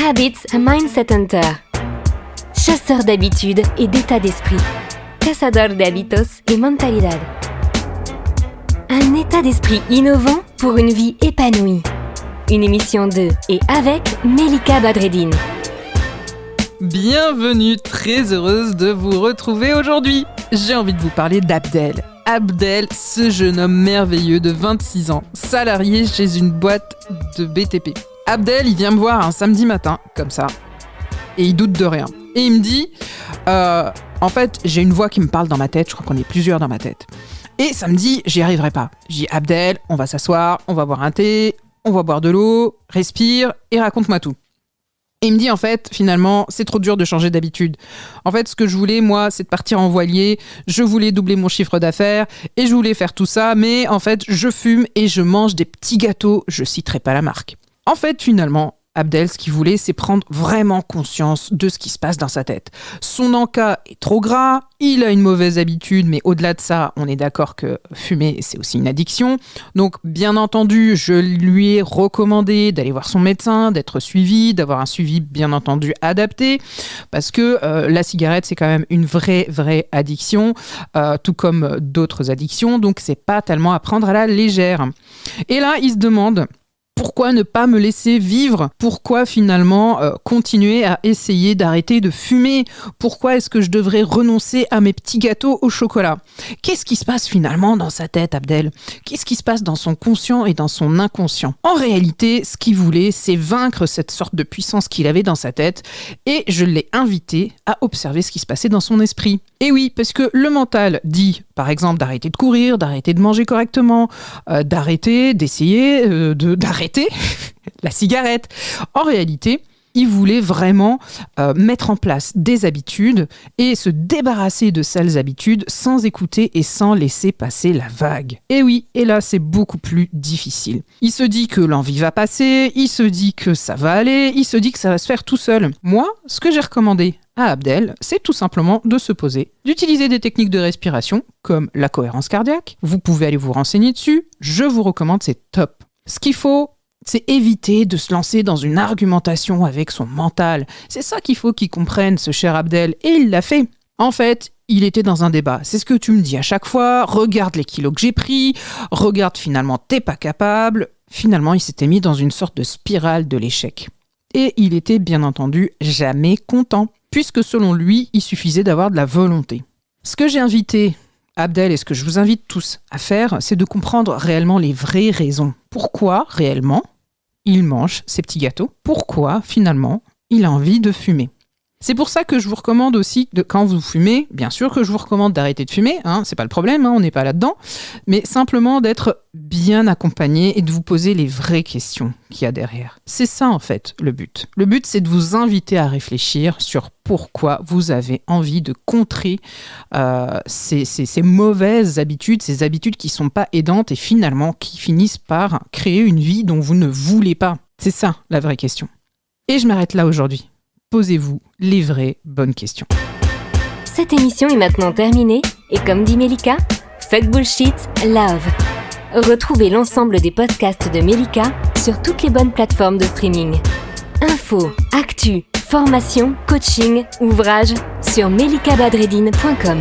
Habits Mindset Hunter. Chasseur d'habitudes et d'état d'esprit. Cazador de hábitos y mentalidad. Un état d'esprit innovant pour une vie épanouie. Une émission de et avec Melika Badreddine. Bienvenue, très heureuse de vous retrouver aujourd'hui. J'ai envie de vous parler d'Abdel. Abdel, ce jeune homme merveilleux de 26 ans, salarié chez une boîte de BTP. Abdel, il vient me voir un samedi matin, comme ça, et il doute de rien. Et il me dit, en fait, j'ai une voix qui me parle dans ma tête, je crois qu'on est plusieurs dans ma tête. Et samedi, j'y arriverai pas. Je dis, Abdel, on va s'asseoir, on va boire un thé, on va boire de l'eau, respire et raconte-moi tout. Et il me dit, en fait, finalement, c'est trop dur de changer d'habitude. En fait, ce que je voulais, moi, c'est de partir en voilier. Je voulais doubler mon chiffre d'affaires et je voulais faire tout ça. Mais en fait, je fume et je mange des petits gâteaux. Je citerai pas la marque. En fait, finalement, Abdel, ce qu'il voulait, c'est prendre vraiment conscience de ce qui se passe dans sa tête. Son encas est trop gras, il a une mauvaise habitude, mais au-delà de ça, on est d'accord que fumer, c'est aussi une addiction. Donc, bien entendu, je lui ai recommandé d'aller voir son médecin, d'être suivi, d'avoir un suivi, bien entendu, adapté, parce que la cigarette, c'est quand même une vraie addiction, tout comme d'autres addictions, donc c'est pas tellement à prendre à la légère. Et là, il se demande... Pourquoi ne pas me laisser vivre ? Pourquoi finalement continuer à essayer d'arrêter de fumer ? Pourquoi est-ce que je devrais renoncer à mes petits gâteaux au chocolat ? Qu'est-ce qui se passe finalement dans sa tête, Abdel ? Qu'est-ce qui se passe dans son conscient et dans son inconscient ? En réalité, ce qu'il voulait, c'est vaincre cette sorte de puissance qu'il avait dans sa tête et je l'ai invité à observer ce qui se passait dans son esprit. Et oui, parce que le mental dit, par exemple, d'arrêter de courir, d'arrêter de manger correctement, d'arrêter la cigarette. En réalité, il voulait vraiment mettre en place des habitudes et se débarrasser de sales habitudes sans écouter et sans laisser passer la vague. Et oui, et là, c'est beaucoup plus difficile. Il se dit que l'envie va passer, il se dit que ça va aller, il se dit que ça va se faire tout seul. Moi, ce que j'ai recommandé à Abdel, c'est tout simplement de se poser, d'utiliser des techniques de respiration comme la cohérence cardiaque. Vous pouvez aller vous renseigner dessus. Je vous recommande, c'est top. Ce qu'il faut, c'est éviter de se lancer dans une argumentation avec son mental. C'est ça qu'il faut qu'il comprenne, ce cher Abdel, et il l'a fait. En fait, il était dans un débat. C'est ce que tu me dis à chaque fois. Regarde les kilos que j'ai pris. Regarde, finalement, t'es pas capable. Finalement, il s'était mis dans une sorte de spirale de l'échec. Et il était, bien entendu, jamais content, puisque selon lui, il suffisait d'avoir de la volonté. Ce que j'ai invité Abdel et ce que je vous invite tous à faire, c'est de comprendre réellement les vraies raisons. Pourquoi, réellement, il mange ces petits gâteaux ? Pourquoi, finalement, il a envie de fumer ? C'est pour ça que je vous recommande aussi, quand vous fumez, bien sûr que je vous recommande d'arrêter de fumer, c'est pas le problème, on n'est pas là-dedans, mais simplement d'être bien accompagné et de vous poser les vraies questions qu'il y a derrière. C'est ça en fait le but. Le but, c'est de vous inviter à réfléchir sur pourquoi vous avez envie de contrer ces mauvaises habitudes, ces habitudes qui ne sont pas aidantes et finalement qui finissent par créer une vie dont vous ne voulez pas. C'est ça la vraie question. Et je m'arrête là aujourd'hui. Posez-vous les vraies bonnes questions. Cette émission est maintenant terminée et comme dit Melika, fuck bullshit, love. Retrouvez l'ensemble des podcasts de Melika sur toutes les bonnes plateformes de streaming. Infos, actu, formation, coaching, ouvrages sur melikabadreddine.com.